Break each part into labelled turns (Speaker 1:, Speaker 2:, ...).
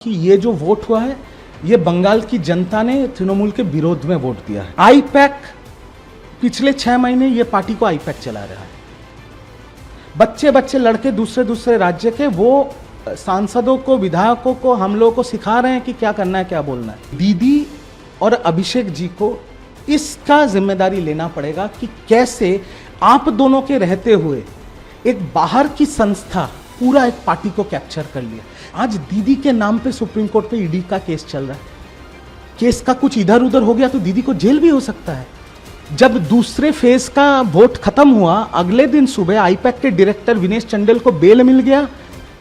Speaker 1: कि ये जो वोट हुआ है ये बंगाल की जनता ने तृणमूल के विरोध में वोट दिया है। आईपैक पिछले 6 महीने ये पार्टी को आईपैक चला रहा है। बच्चे बच्चे लड़के दूसरे दूसरे राज्य के वो सांसदों को, विधायकों को, हम लोगों को सिखा रहे हैं कि क्या करना है, क्या बोलना है। दीदी और अभिषेक जी को इसका जिम्मेदारी लेना पड़ेगा कि कैसे आप दोनों के रहते हुए एक बाहर की संस्था पूरा एक पार्टी को कैप्चर कर लिया। आज दीदी के नाम पे सुप्रीम कोर्ट पे ईडी का केस चल रहा है। केस का कुछ इधर उधर हो गया तो दीदी को जेल भी हो सकता है। जब दूसरे फेज का वोट खत्म हुआ, अगले दिन सुबह आईपैक के डायरेक्टर विनेश चंडेल को बेल मिल गया।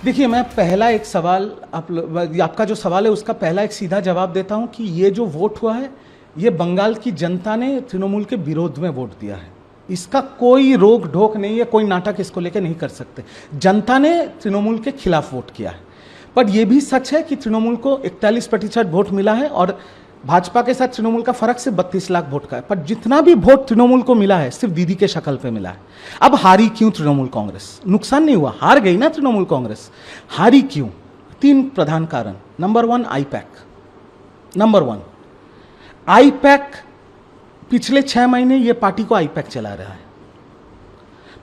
Speaker 1: देखिए, मैं पहला एक सवाल आपका जो सवाल है उसका पहला एक सीधा जवाब देता हूं कि ये जो वोट हुआ है ये बंगाल की जनता ने तृणमूल के विरोध में वोट दिया है। इसका कोई रोक ढोक नहीं है, कोई नाटक इसको लेकर नहीं कर सकते। जनता ने तृणमूल के खिलाफ वोट किया है। पर यह भी सच है कि तृणमूल को 41% वोट मिला है और भाजपा के साथ तृणमूल का फर्क सिर्फ 32 लाख वोट का है। पर जितना भी वोट तृणमूल को मिला है सिर्फ दीदी के शक्ल पे मिला है। अब हारी क्यों तृणमूल कांग्रेस? नुकसान नहीं हुआ, हार गई ना तृणमूल कांग्रेस। हारी क्यों? 3 प्रधान कारण। Number 1 IUPAC. नंबर 1 आईपैक पिछले 6 महीने ये पार्टी को आईपैक चला रहा है।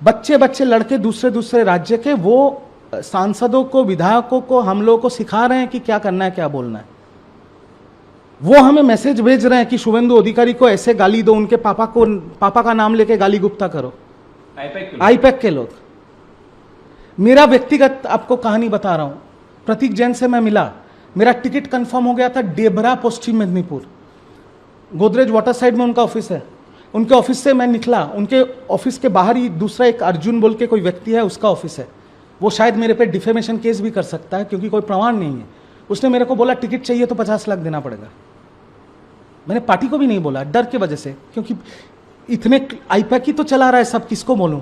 Speaker 1: बच्चे बच्चे लड़के दूसरे दूसरे राज्य के वो सांसदों को, विधायकों को, हम लोगों को सिखा रहे हैं कि क्या करना है, क्या बोलना है। वो हमें मैसेज भेज रहे हैं कि शुभेंदु अधिकारी को ऐसे गाली दो, उनके पापा का नाम लेके गाली गुप्ता करो। आईपैक के लोग। मेरा व्यक्तिगत आपको कहानी बता रहा हूं। प्रतीक जैन से मैं मिला, मेरा टिकट कंफर्म हो गया था डेबरा, पश्चिम मेदिनीपुर। गोदरेज वाटर साइड में उनका ऑफिस है। उनके ऑफिस से मैं निकला, उनके ऑफिस के बाहर ही दूसरा एक अर्जुन बोल के कोई व्यक्ति है, उसका ऑफिस है। वो शायद मेरे पे डिफेमेशन केस भी कर सकता है क्योंकि कोई प्रमाण नहीं है। उसने मेरे को बोला टिकट चाहिए तो 50 लाख देना पड़ेगा। मैंने पार्टी को भी नहीं बोला, डर की वजह से, क्योंकि इतने आईपैक ही तो चला रहा है सब, किसको बोलूं?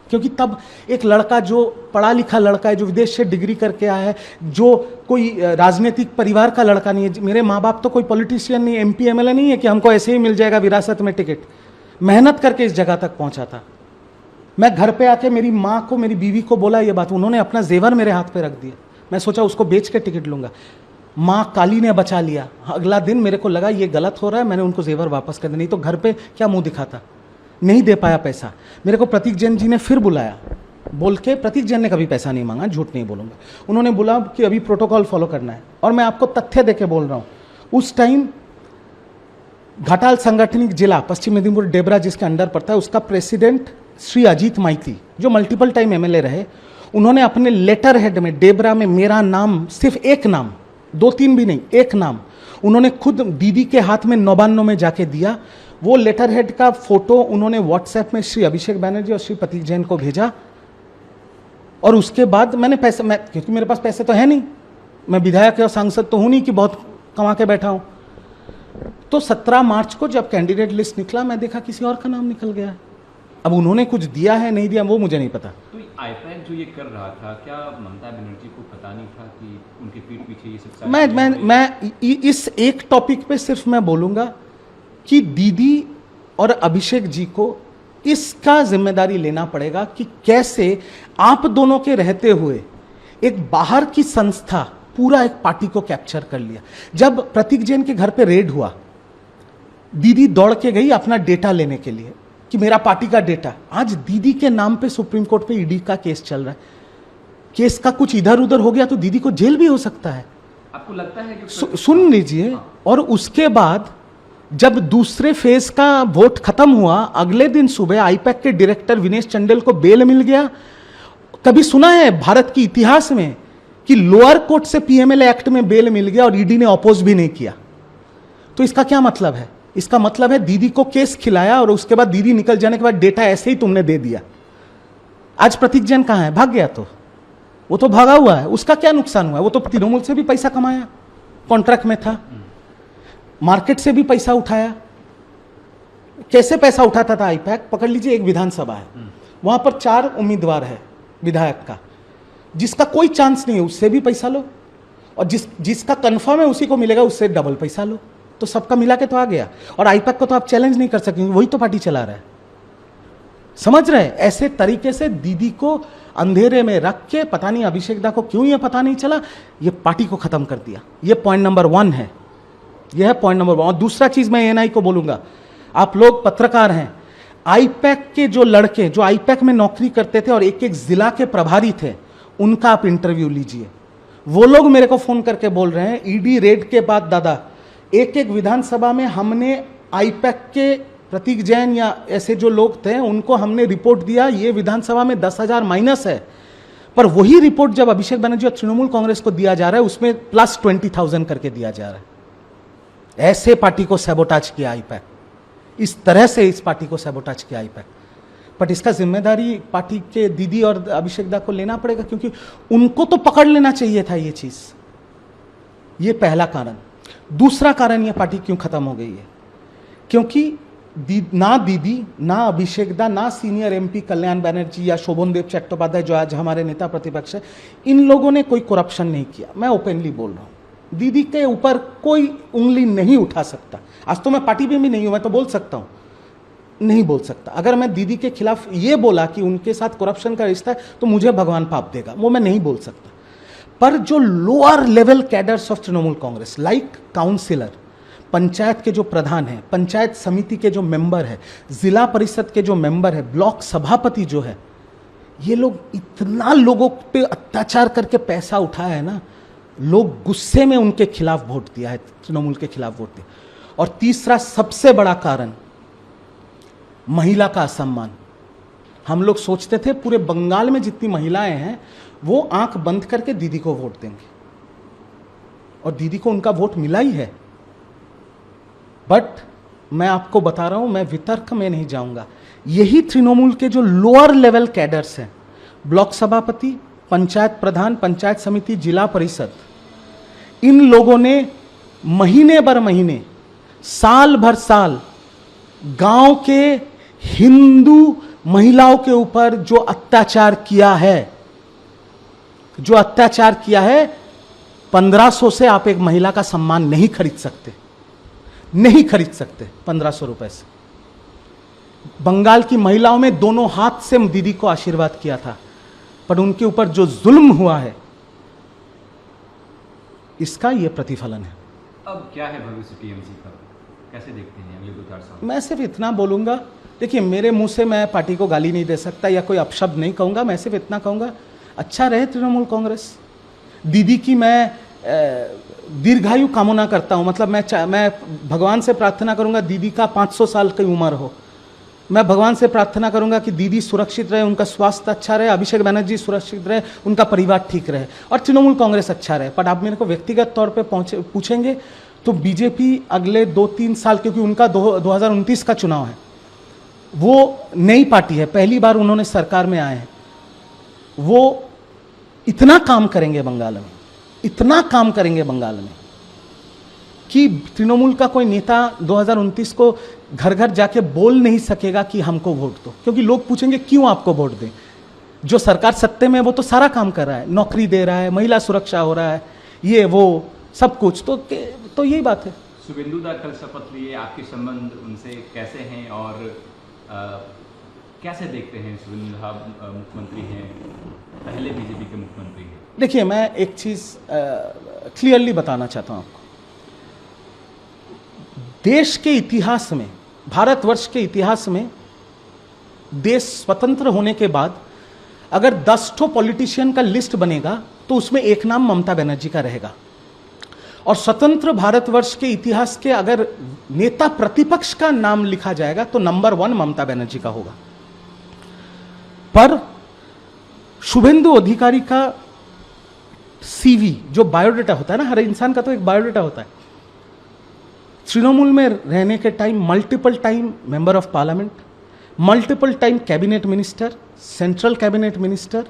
Speaker 1: क्योंकि तब एक लड़का जो पढ़ा लिखा लड़का है, जो विदेश से डिग्री करके आया है, जो कोई राजनीतिक परिवार का लड़का नहीं है। मेरे माँ बाप तो कोई पॉलिटिशियन नहीं, MP MLA नहीं है कि हमको ऐसे ही मिल जाएगा विरासत में टिकट। मेहनत करके इस जगह तक पहुंचा था। मैं घर पे आके मेरी माँ को, मेरी बीवी को बोला ये बात, उन्होंने अपना जेवर मेरे हाथ पे रख दिया। मैं सोचा उसको बेच के टिकट लूंगा। माँ काली ने बचा लिया। अगला दिन मेरे को लगा ये गलत हो रहा है, मैंने उनको जेवर वापस कर दिया, नहीं तो घर पे क्या मुंह दिखाता। नहीं दे पाया पैसा। मेरे को प्रतीक जैन जी ने फिर बुलाया, बोल के, प्रतीक जैन ने कभी पैसा नहीं मांगा, झूठ नहीं बोलूंगा। उन्होंने बोला कि अभी प्रोटोकॉल फॉलो करना है। और मैं आपको तथ्य देके बोल रहा हूं, उस टाइम घाटाल सांगठनिक जिला पश्चिम मेदिनीपुर डेबरा जिसके अंडर पड़ता है, उसका प्रेसिडेंट श्री अजीत माइती, जो मल्टीपल टाइम MLA रहे, उन्होंने अपने लेटर हेड में डेबरा में मेरा नाम, सिर्फ एक नाम, 2-3 भी नहीं, एक नाम उन्होंने खुद दीदी के हाथ में 99 में जाके दिया। वो लेटर हेड का फोटो उन्होंने व्हाट्सएप में श्री अभिषेक बैनर्जी और श्री प्रतीक जैन को भेजा। और उसके बाद मैंने पैसे, क्योंकि मेरे पास पैसे तो है नहीं, मैं विधायक या सांसद तो हूं नहीं कि बहुत कमा के बैठा हूं। तो 17 मार्च को जब कैंडिडेट लिस्ट निकला, मैं देखा किसी और का नाम निकल गया। अब उन्होंने कुछ दिया है नहीं दिया वो मुझे नहीं पता।
Speaker 2: तो आईपैक जो ये कर रहा था, क्या ममता बनर्जी को पता नहीं था कि उनके पीठ पीछे ये सब?
Speaker 1: मैं इस एक टॉपिक पे सिर्फ मैं बोलूंगा कि दीदी और अभिषेक जी को इसका जिम्मेदारी लेना पड़ेगा कि कैसे आप दोनों के रहते हुए एक बाहर की संस्था पूरा एक पार्टी को कैप्चर कर लिया। जब प्रतीक जैन के घर पे रेड हुआ, दीदी दौड़ के गई अपना डेटा लेने के लिए कि मेरा पार्टी का डेटा। आज दीदी के नाम पे सुप्रीम कोर्ट पे ईडी का केस चल रहा है। केस का कुछ इधर उधर हो गया तो दीदी को जेल भी हो सकता है।
Speaker 2: आपको लगता है कि
Speaker 1: सुन लीजिए। और उसके बाद जब दूसरे फेज का वोट खत्म हुआ, अगले दिन सुबह आईपैक के डायरेक्टर विनेश चंडेल को बेल मिल गया। कभी सुना है भारत के इतिहास में कि लोअर कोर्ट से PMLA एक्ट में बेल मिल गया और ईडी ने अपोज भी नहीं किया? तो इसका क्या मतलब है? इसका मतलब है दीदी को केस खिलाया और उसके बाद दीदी निकल जाने के बाद डेटा ऐसे ही तुमने दे दिया। आज प्रतीक जैन कहां है? भाग गया। तो वो तो भागा हुआ है, उसका क्या नुकसान हुआ? वो तो तृणमूल से भी पैसा कमाया, कॉन्ट्रैक्ट में था, मार्केट से भी पैसा उठाया। कैसे पैसा उठाता था आईपैक? पकड़ लीजिए, एक विधानसभा है, वहां पर 4 उम्मीदवार है विधायक का, जिसका कोई चांस नहीं है उससे भी पैसा लो, और जिसका कंफर्म है उसी को मिलेगा, उससे डबल पैसा लो। तो सबका मिला के तो आ गया। और आईपैक को तो आप चैलेंज नहीं कर सकेंगे, वही तो पार्टी चला रहा है। समझ रहे हैं? ऐसे तरीके से दीदी को अंधेरे में रख के, पता नहीं अभिषेक दा को क्यों ये पता नहीं चला, ये पार्टी को खत्म कर दिया। ये पॉइंट नंबर 1 है, यह है पॉइंट नंबर 1। और दूसरा चीज मैं एएनआई को बोलूंगा, आप लोग पत्रकार हैं, आईपैक के जो लड़के जो आईपैक में नौकरी करते थे और एक एक जिला के प्रभारी थे, उनका आप इंटरव्यू लीजिए। वो लोग मेरे को फोन करके बोल रहे हैं, ईडी रेड के बाद दादा एक एक विधानसभा में हमने आईपैक के प्रतीक जैन या ऐसे जो लोग थे उनको हमने रिपोर्ट दिया, ये विधानसभा में 10,000 माइनस है, पर वही रिपोर्ट जब अभिषेक बनर्जी और तृणमूल कांग्रेस को दिया जा रहा है उसमें प्लस 20,000 करके दिया जा रहा है। ऐसे पार्टी को सैबोटाज किया आईपैक, इस तरह से इस पार्टी को सैबोटाज किया आईपैक। बट इसका जिम्मेदारी पार्टी के दीदी और अभिषेक दा को लेना पड़ेगा, क्योंकि उनको तो पकड़ लेना चाहिए था ये चीज। ये पहला कारण। दूसरा कारण ये पार्टी क्यों खत्म हो गई है, क्योंकि ना दीदी, ना अभिषेक दा, ना सीनियर एमपी कल्याण बनर्जी या शोभनदेव चट्टोपाध्याय जो आज हमारे नेता प्रतिपक्ष है, इन लोगों ने कोई करप्शन नहीं किया। मैं ओपनली बोल रहा हूं, दीदी के ऊपर कोई उंगली नहीं उठा सकता। आज तो मैं पार्टी में भी नहीं हूं, मैं तो बोल सकता हूं, नहीं बोल सकता। अगर मैं दीदी के खिलाफ ये बोला कि उनके साथ करप्शन का रिश्ता है तो मुझे भगवान पाप देगा, वो मैं नहीं बोल सकता। पर जो lower level cadres of Trinamool Congress, like councillor, panchayat के जो प्रधान हैं, पंचायत समिति के जो मेंबर है, जिला परिषद के जो मेंबर है, ब्लॉक सभापति जो है, ये लोग इतना लोगों पे अत्याचार करके पैसा उठाया है ना, लोग गुस्से में उनके खिलाफ वोट दिया है, तृणमूल के खिलाफ वोट दिया। और तीसरा सबसे बड़ा कारण, महिला का असम्मान। हम लोग सोचते थे पूरे बंगाल में जितनी महिलाएं हैं वो आंख बंद करके दीदी को वोट देंगे, और दीदी को उनका वोट मिला ही है। बट मैं आपको बता रहा हूं, मैं वितर्क में नहीं जाऊंगा, यही तृणमूल के जो लोअर लेवल कैडर्स हैं, ब्लॉक सभापति, पंचायत प्रधान, पंचायत समिति, जिला परिषद, इन लोगों ने महीने भर महीने, साल भर साल गांव के हिंदू महिलाओं के ऊपर जो अत्याचार किया है, 1500 से आप एक महिला का सम्मान नहीं खरीद सकते, नहीं खरीद सकते 1500 रुपए से। बंगाल की महिलाओं में दोनों हाथ से दीदी को आशीर्वाद किया था, पर उनके ऊपर जो जुल्म हुआ है इसका यह प्रतिफलन है।
Speaker 2: अब क्या है भविष्य टीएमसी का, कैसे देखते हैं अगले 2-4 साल?
Speaker 1: मैं सिर्फ इतना बोलूंगा, देखिए मेरे मुंह से मैं पार्टी को गाली नहीं दे सकता या कोई अपशब्द नहीं कहूंगा, मैं सिर्फ इतना कहूंगा, अच्छा रहे तृणमूल कांग्रेस। दीदी की मैं दीर्घायु कामना करता हूं, मतलब मैं भगवान से प्रार्थना करूंगा दीदी का 500 साल की उम्र हो। मैं भगवान से प्रार्थना करूंगा कि दीदी सुरक्षित रहे, उनका स्वास्थ्य अच्छा रहे, अभिषेक बनर्जी सुरक्षित रहे, उनका परिवार ठीक रहे, और तृणमूल कांग्रेस अच्छा रहे। पर आप मेरे को व्यक्तिगत तौर पे पूछेंगे तो बीजेपी अगले 2-3 साल, क्योंकि उनका 2029 का चुनाव है, वो नई पार्टी है, पहली बार उन्होंने सरकार में आए हैं, वो इतना काम करेंगे बंगाल में, इतना काम करेंगे बंगाल में कि तृणमूल का कोई नेता 2029 को घर घर जाके बोल नहीं सकेगा कि हमको वोट दो, क्योंकि लोग पूछेंगे क्यों आपको वोट दें। जो सरकार सत्ते में वो तो सारा काम कर रहा है, नौकरी दे रहा है, महिला सुरक्षा हो रहा है, ये वो सब कुछ, तो यही बात है।
Speaker 2: शुभेंदु दा कल शपथ लिए, आपके संबंध उनसे कैसे हैं और कैसे देखते हैं? शुभेंदु दा मुख्यमंत्री हैं, पहले बीजेपी के मुख्यमंत्री हैं।
Speaker 1: देखिए मैं एक चीज क्लियरली बताना चाहता हूं आपको, देश के इतिहास में, भारतवर्ष के इतिहास में, देश स्वतंत्र होने के बाद अगर 10 ठो पॉलिटिशियन का लिस्ट बनेगा तो उसमें एक नाम ममता बनर्जी का रहेगा, और स्वतंत्र भारतवर्ष के इतिहास के अगर नेता प्रतिपक्ष का नाम लिखा जाएगा तो नंबर 1 ममता बनर्जी का होगा। पर शुभेंदु अधिकारी का सीवी, जो बायोडाटा होता है ना, हर इंसान का तो एक बायोडाटा होता है, तृणमूल में रहने के time multiple time member of parliament, multiple time cabinet minister, central cabinet minister,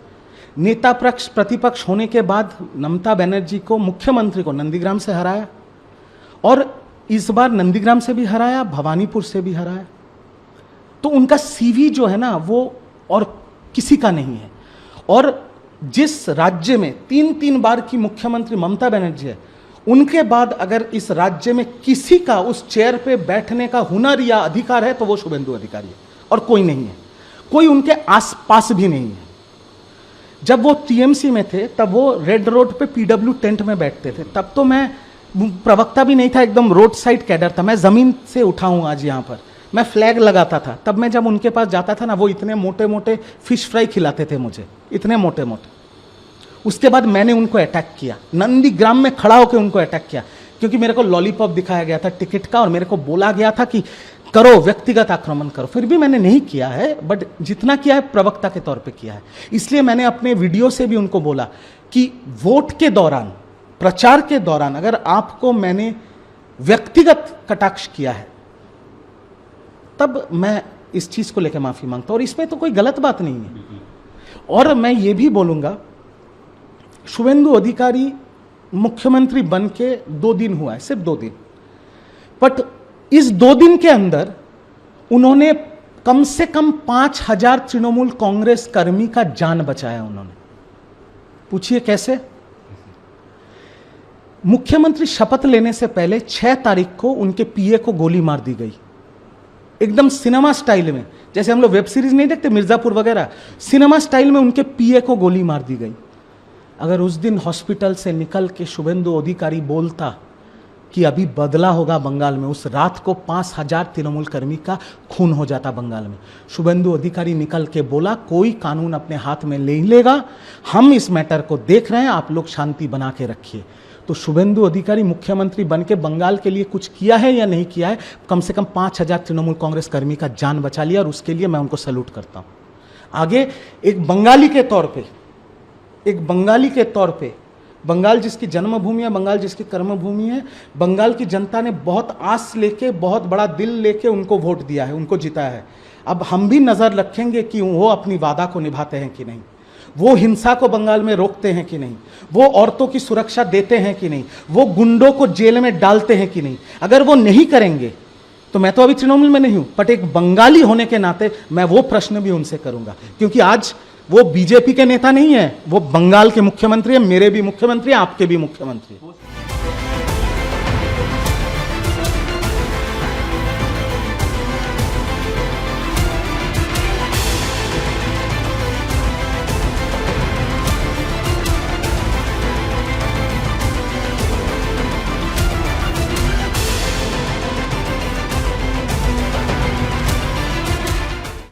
Speaker 1: नेता पक्ष प्रतिपक्ष होने के बाद ममता बनर्जी को, मुख्यमंत्री को नंदीग्राम से हराया, और इस बार नंदीग्राम से भी हराया, भवानीपुर से भी हराया। तो उनका सीवी जो है ना वो और किसी का नहीं है। और जिस राज्य में 3-3 बार की मुख्यमंत्री ममता बनर्जी है, उनके बाद अगर इस राज्य में किसी का उस चेयर पे बैठने का हुनर या अधिकार है तो वो शुभेंदु अधिकारी है, और कोई नहीं है। कोई उनके आसपास भी नहीं है। जब वो टीएमसी में थे तब वो रेड रोड पे पीडब्ल्यू टेंट में बैठते थे, तब तो मैं प्रवक्ता भी नहीं था, एकदम रोड साइड कैडर था। मैं जमीन से उठा हूं आज यहाँ पर, मैं फ्लैग लगाता था। तब मैं जब उनके पास जाता था ना, वो इतने मोटे मोटे फिश फ्राई खिलाते थे मुझे, इतने मोटे मोटे। उसके बाद मैंने उनको अटैक किया, नंदीग्राम में खड़ा होकर उनको अटैक किया, क्योंकि मेरे को लॉलीपॉप दिखाया गया था टिकट का और मेरे को बोला गया था कि करो, व्यक्तिगत आक्रमण करो। फिर भी मैंने नहीं किया है, बट जितना किया है प्रवक्ता के तौर पे किया है। इसलिए मैंने अपने वीडियो से भी उनको बोला कि वोट के दौरान, प्रचार के दौरान अगर आपको मैंने व्यक्तिगत कटाक्ष किया है तब मैं इस चीज को लेकर माफी मांगता हूं, और इसमें तो कोई गलत बात नहीं है। और मैं ये भी बोलूंगा, शुभेंदु अधिकारी मुख्यमंत्री बन के 2 दिन हुआ है, सिर्फ 2 दिन, बट इस 2 दिन के अंदर उन्होंने कम से कम 5000 तृणमूल कांग्रेस कर्मी का जान बचाया उन्होंने। पूछिए कैसे? मुख्यमंत्री शपथ लेने से पहले 6 तारीख को उनके पीए को गोली मार दी गई, एकदम सिनेमा स्टाइल में, जैसे हम लोग वेब सीरीज नहीं देखते मिर्जापुर वगैरह, सिनेमा स्टाइल में उनके पीए को गोली मार दी गई। अगर उस दिन हॉस्पिटल से निकल के शुभेंदु अधिकारी बोलता कि अभी बदला होगा बंगाल में, उस रात को 5000 तृणमूल कर्मी का खून हो जाता बंगाल में। शुभेंदु अधिकारी निकल के बोला कोई कानून अपने हाथ में नहीं लेगा, हम इस मैटर को देख रहे हैं, आप लोग शांति बना के रखिए। तो शुभेंदु अधिकारी मुख्यमंत्री बन के बंगाल के लिए कुछ किया है या नहीं किया है? कम से कम 5000 तृणमूल कांग्रेस कर्मी का जान बचा लिया, और उसके लिए मैं उनको सैल्यूट करता हूं। आगे एक बंगाली के तौर पे, बंगाल जिसकी जन्मभूमि है, बंगाल जिसकी कर्मभूमि है, बंगाल की जनता ने बहुत आस लेके, बहुत बड़ा दिल लेके उनको वोट दिया है, उनको जिताया है। अब हम भी नजर रखेंगे कि वो अपनी वादा को निभाते हैं कि नहीं, वो हिंसा को बंगाल में रोकते हैं कि नहीं, वो औरतों की सुरक्षा देते हैं कि नहीं, वो गुंडों को जेल में डालते हैं कि नहीं। अगर वो नहीं करेंगे तो मैं तो अभी तृणमूल में नहीं हूं, बट एक बंगाली होने के नाते मैं वो प्रश्न भी उनसे करूंगा, क्योंकि आज वो बीजेपी के नेता नहीं है, वो बंगाल के मुख्यमंत्री है, मेरे भी मुख्यमंत्री, आपके भी मुख्यमंत्री।